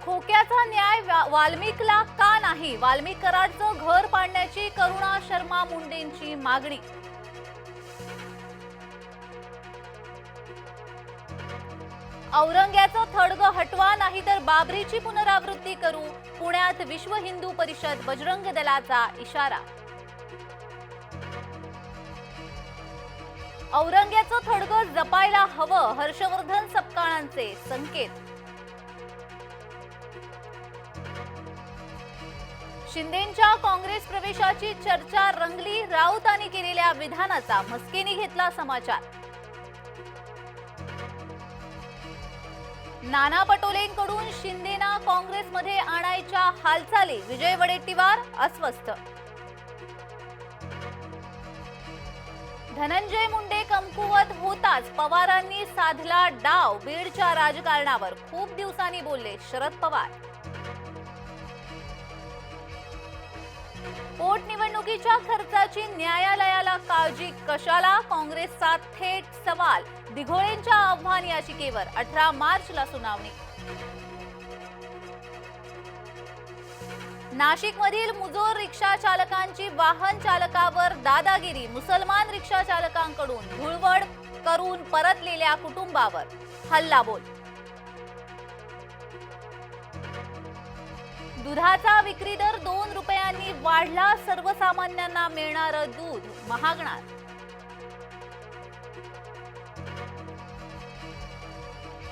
खोक्याचा न्याय वाल्मिकला का नाही? वाल्मिक कराडचं घर पाडण्याची करुणा शर्मा मुंडेंची मागणी. औरंग्याचं थडगं हटवा, नाही तर बाबरीची पुनरावृत्ती करू. पुण्यात विश्व हिंदू परिषद बजरंग दलाचा इशारा. औरंग्याचं थडगं जपायला हवं, हर्षवर्धन सपकाळांचे संकेत. शिंदेंच्या काँग्रेस प्रवेशाची चर्चा रंगली, राऊतांनी केलेल्या विधानाचा मस्केनी घेतला समाचार. नाना पटोलेंकडून शिंदेना काँग्रेसमध्ये आणायच्या हालचाली, विजय वडेट्टीवार अस्वस्थ. धनंजय मुंडे कमकुवत होताच पवारांनी साधला डाव, बीडच्या राजकारणावर खूप दिवसांनी बोलले शरद पवार. पोटनिवडणुकीच्या खर्चाची न्यायालयाला काळजी कशाला? काँग्रेसचा थेट सवाल. दिघोळेंच्या आव्हान याचिकेवर 18 मार्चला सुनावणी. नाशिकमधील मुजोर रिक्षा चालकांची वाहन चालकावर दादागिरी, मुसलमान रिक्षा चालकांकडून धुळवड करून परतलेल्या कुटुंबावर हल्लाबोल. दुधाचा विक्री दर 2 रुपयांनी वाढला, सर्वसामान्यांना मिळणारं दूध महागणार.